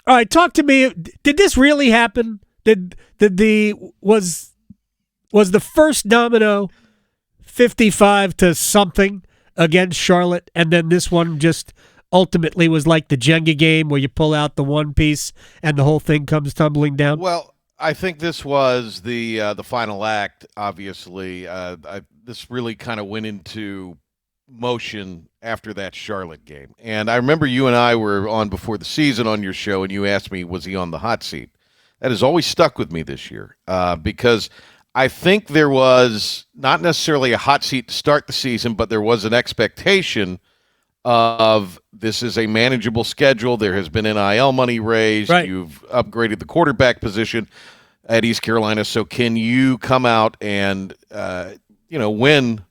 All right, talk to me. Did this really happen? Was the first domino 55 to something against Charlotte, and then this one just ultimately was like the Jenga game where you pull out the one piece and the whole thing comes tumbling down? Well, I think this was the final act, obviously. This really kind of went into motion after that Charlotte game. And I remember you and I were on before the season on your show, and you asked me, was he on the hot seat? That has always stuck with me this year because I think there was not necessarily a hot seat to start the season, but there was an expectation of this is a manageable schedule. There has been NIL money raised. Right. You've upgraded the quarterback position at East Carolina. So can you come out and, win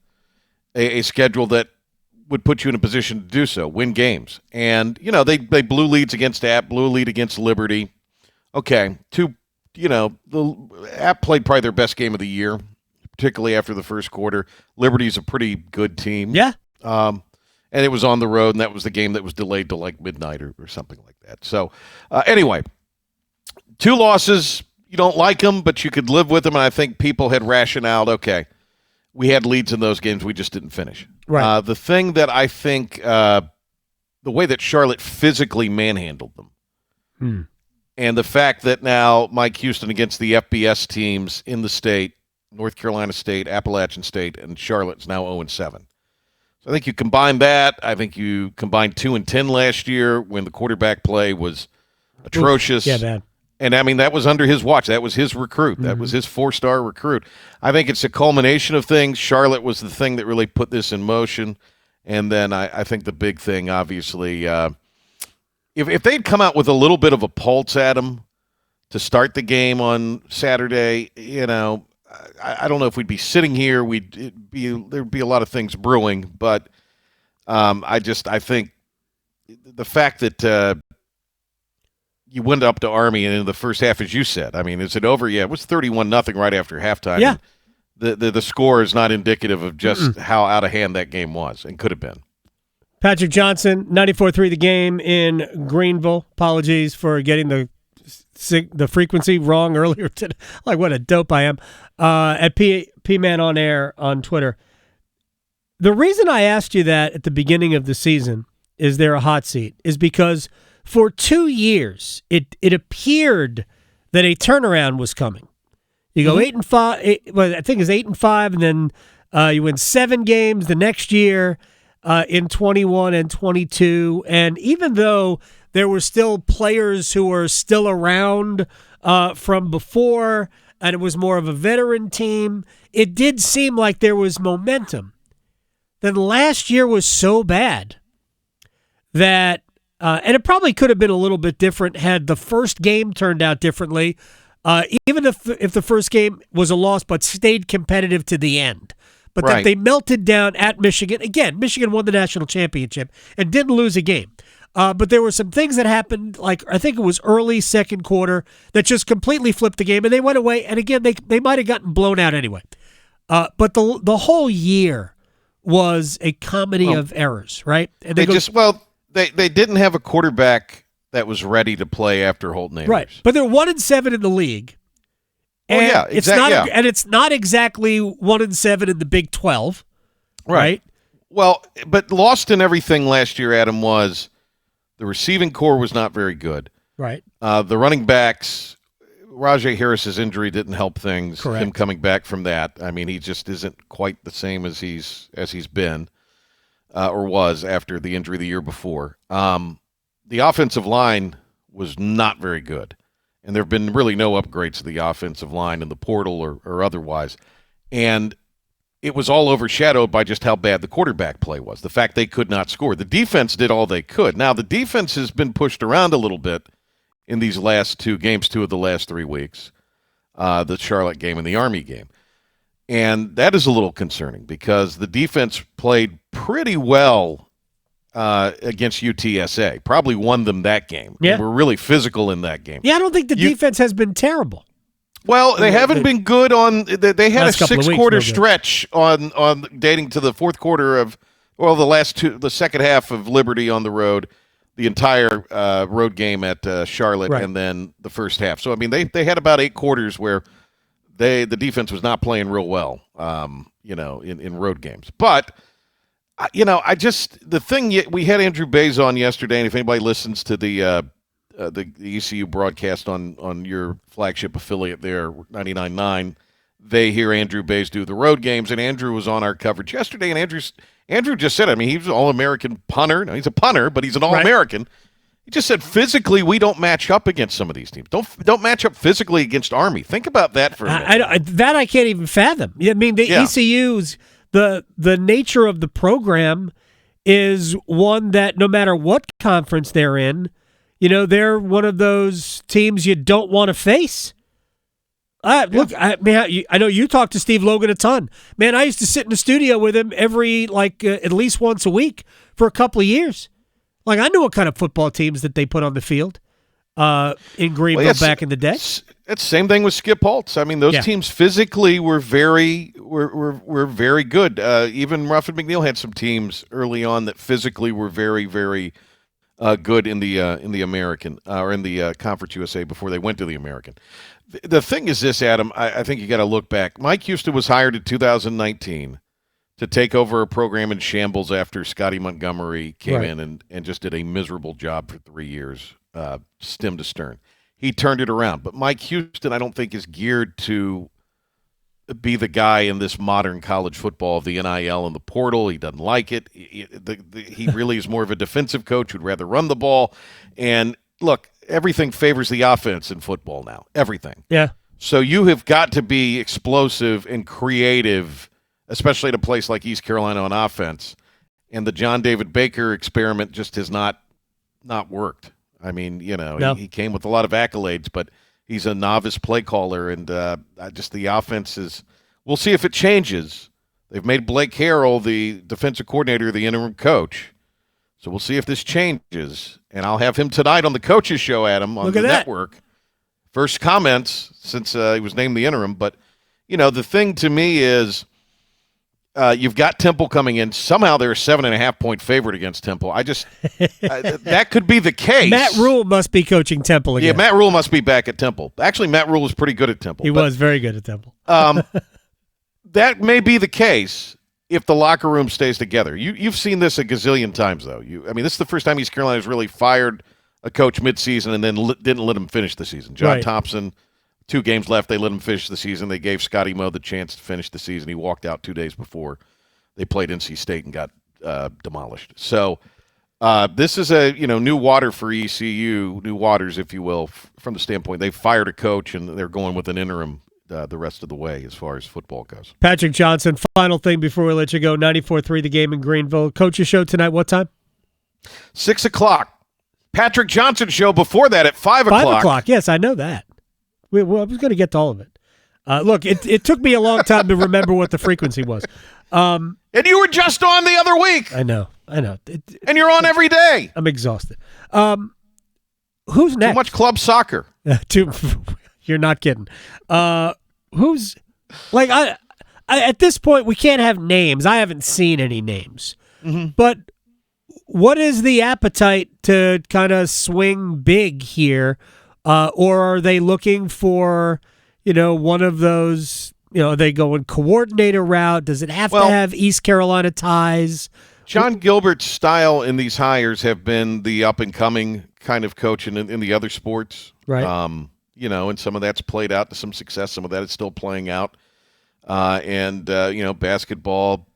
a schedule that would put you in a position to do so, win games? And, they blew leads against App, blew a lead against Liberty. Okay, the App played probably their best game of the year, particularly after the first quarter. Liberty's a pretty good team. Yeah. And it was on the road, and that was the game that was delayed to like midnight or something like that. So, anyway, 2 losses. You don't like them, but you could live with them, and I think people had rationaled, okay, we had leads in those games, we just didn't finish. Right. The thing that I think, the way that Charlotte physically manhandled them, and the fact that now Mike Houston against the FBS teams in the state, North Carolina State, Appalachian State, and Charlotte's now 0-7. I think you combine that. I think you combined 2-10 last year when the quarterback play was atrocious. Yeah, man. And, that was under his watch. That was his recruit. That was his 4-star recruit. I think it's a culmination of things. Charlotte was the thing that really put this in motion. And then I think the big thing, obviously, if they'd come out with a little bit of a pulse at him to start the game on Saturday, I don't know if we'd be sitting here. There'd be a lot of things brewing, but I think the fact that you went up to Army and in the first half, as you said, is it over? Yeah, it was 31-0 right after halftime. Yeah, the score is not indicative of just how out of hand that game was and could have been. Patrick Johnson, 94.3 The Game in Greenville. Apologies for getting the frequency wrong earlier today. Like, what a dope I am. At P-Man on Air on Twitter. The reason I asked you that at the beginning of the season, is there a hot seat, is because for 2 years, it appeared that a turnaround was coming. You go 8-5, well, I think it's 8-5, and then you win 7 games the next year in 21 and 22. And even though there were still players who were still around from before, and it was more of a veteran team, it did seem like there was momentum. Then last year was so bad that, and it probably could have been a little bit different had the first game turned out differently, even if the first game was a loss but stayed competitive to the end. But right. That they melted down at Michigan. Again, Michigan won the national championship and didn't lose a game. But there were some things that happened, like I think it was early second quarter, that just completely flipped the game, and they went away. And again, they might have gotten blown out anyway. But the whole year was a comedy of errors, right? And they didn't have a quarterback that was ready to play after Holton Ahlers. Right, but they're 1-7 in the league. And it's not exactly 1-7 in the Big 12, right? Well, but lost in everything last year, Adam, was the receiving core was not very good. Right. The running backs, Rajay Harris's injury didn't help things. Correct. Him coming back from that, he just isn't quite the same as he's been or was after the injury the year before. The offensive line was not very good. And there have been really no upgrades to the offensive line in the portal or otherwise. And it was all overshadowed by just how bad the quarterback play was, the fact they could not score. The defense did all they could. Now, the defense has been pushed around a little bit in these last 2 games, 2 of the last 3 weeks, the Charlotte game and the Army game. And that is a little concerning because the defense played pretty well against UTSA. Probably won them that game. Yeah. They were really physical in that game. Yeah, I don't think the defense has been terrible. Well, they haven't been good on. They had a 6-quarter no stretch on dating to the fourth quarter of, the second half of Liberty on the road. the entire road game at Charlotte, Right. and then the first half. So I mean, they had about 8 quarters where the defense was not playing real well, in road games. But the thing we had Andrew Bays on yesterday, and if anybody listens to the ECU broadcast on your flagship affiliate there, 99.9, they hear Andrew Bays do the road games, and Andrew was on our coverage yesterday, and Andrew just said, I mean, he was an All-American punter. No, he's a punter, but he's an All-American. Right. He just said, physically, we don't match up against some of these teams. Don't match up physically against Army. Think about that for a minute. I can't even fathom. I mean, the ECU's, the nature of the program is one that no matter what conference they're in, they're one of those teams you don't want to face. Look, I know you talk to Steve Logan a ton. Man, I used to sit in the studio with him every, at least once a week for a couple of years. Like, I knew what kind of football teams that they put on the field in Greenville back in the day. It's the same thing with Skip Holtz. I mean, those teams physically were very good. Even Ruffin McNeil had some teams early on that physically were very, very good in the American or in the Conference USA before they went to the American. The thing is this, Adam, I think you got to look back. Mike Houston was hired in 2019 to take over a program in shambles after Scotty Montgomery came in and just did a miserable job for 3 years, stem to stern. He turned it around. But Mike Houston, I don't think, is geared to be the guy in this modern college football of the NIL and the portal. He doesn't like it. He really is more of a defensive coach who'd rather run the ball. And, look, everything favors the offense in football now. Everything. Yeah. So you have got to be explosive and creative, especially at a place like East Carolina on offense. And the John David Baker experiment just has not worked. I mean, he came with a lot of accolades, but he's a novice play caller, and just the offense is – we'll see if it changes. They've made Blake Harrell the defensive coordinator, the interim coach. So we'll see if this changes. And I'll have him tonight on the Coaches Show, Adam, on the network. First comments since he was named the interim. But, the thing to me is – you've got Temple coming in. Somehow they're a 7.5-point favorite against Temple. That could be the case. Matt Rule must be coaching Temple again. Yeah, Matt Rule must be back at Temple. Actually, Matt Rule was pretty good at Temple. He was very good at Temple. That may be the case if the locker room stays together. You've seen this a gazillion times, though. This is the first time East Carolina's really fired a coach midseason and then didn't let him finish the season. John Thompson. 2 games left. They let him finish the season. They gave Scotty Moe the chance to finish the season. He walked out 2 days before they played NC State and got demolished. So this is a new water for ECU, new waters, if you will, from the standpoint they fired a coach and they're going with an interim the rest of the way as far as football goes. Patrick Johnson, final thing before we let you go. 94.3 The Game in Greenville. Coach's show tonight. What time? 6 o'clock. Patrick Johnson show before that at 5 o'clock. 5 o'clock. Yes, I know that. I was going to get to all of it. Look, it took me a long time to remember what the frequency was. And you were just on the other week. I know. And you're on every day. I'm exhausted. Who's next? Too much club soccer. You're not kidding. Who's like I at this point we can't have names. I haven't seen any names. Mm-hmm. But what is the appetite to kind of swing big here? Or are they looking for, one of those, are they going coordinator route? Does it have to have East Carolina ties? John Gilbert's style in these hires have been the up-and-coming kind of coach in the other sports. Right. And some of that's played out to some success. Some of that is still playing out. Basketball,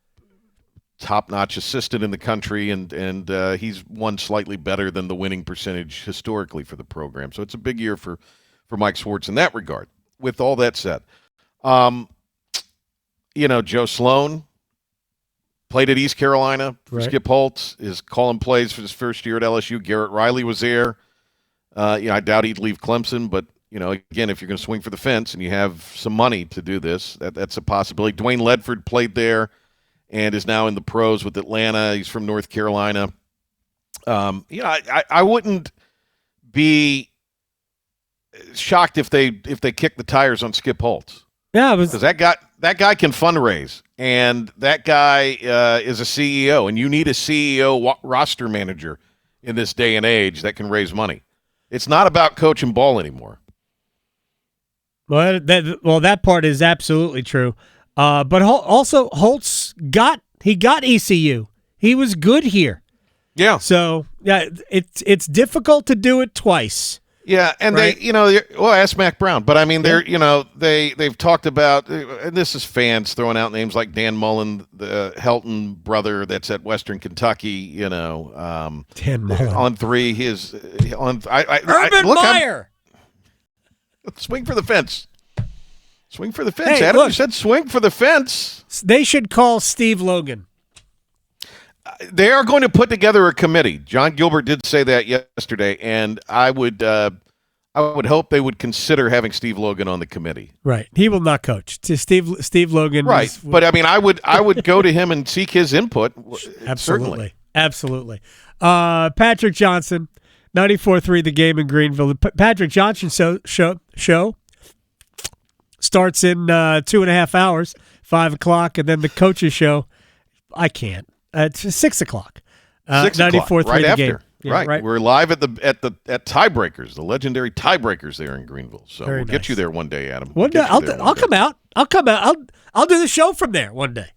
top-notch assistant in the country, and he's won slightly better than the winning percentage historically for the program. So it's a big year for Mike Schwartz in that regard. With all that said, Joe Sloan played at East Carolina for Skip Holtz, is calling plays for his first year at LSU. Garrett Riley was there. I doubt he'd leave Clemson, but again, if you're going to swing for the fence and you have some money to do this, that's a possibility. Dwayne Ledford played there and is now in the pros with Atlanta. He's from North Carolina. I wouldn't be shocked if they kick the tires on Skip Holtz. Yeah, because that guy can fundraise, and that guy is a CEO, and you need a CEO roster manager in this day and age that can raise money. It's not about coaching ball anymore. Well, that part is absolutely true. But also Holtz got ECU. He was good here. Yeah. So yeah, it's difficult to do it twice. Yeah, and right? ask Mac Brown. But I mean, they've talked about, and this is fans throwing out names like Dan Mullen, the Helton brother that's at Western Kentucky. Dan Mullen on 3. Urban Meyer. Swing for the fence. Swing for the fence. Hey, Adam, look, you said swing for the fence. They should call Steve Logan. They are going to put together a committee. John Gilbert did say that yesterday, and I would hope they would consider having Steve Logan on the committee. Right. He will not coach. Steve Logan. Right. But I mean, I would go to him and seek his input. Absolutely. Certainly. Absolutely. Patrick Johnson, 94.3 The Game in Greenville. Patrick Johnson show starts in 2.5 hours, 5 o'clock, and then the coaches show. I can't. It's 6 o'clock. 6 o'clock, 94.3 right The after. Game. Yeah, right. We're live at Tiebreakers, the legendary Tiebreakers there in Greenville. So Very we'll nice. get you there one day, Adam. One day, I'll come out. I'll come out. I'll do the show from there one day.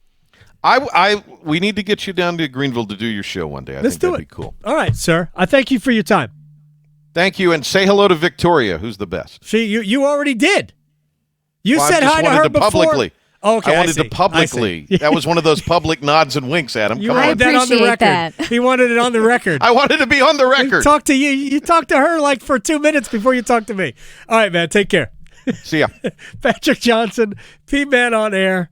We need to get you down to Greenville to do your show one day. Let's think do that'd it. be cool. All right, sir. I thank you for your time. Thank you, and say hello to Victoria, who's the best. You already did. You Well, said hi to her before. Publicly. Okay, I wanted to publicly. That was one of those public nods and winks, Adam. You Come wanted on. that on the appreciate record. that. He wanted it on the record. I wanted to be on the record. Talk to you. You talked to her like for 2 minutes before you talked to me. All right, man. Take care. See ya. Patrick Johnson, P-Man on air.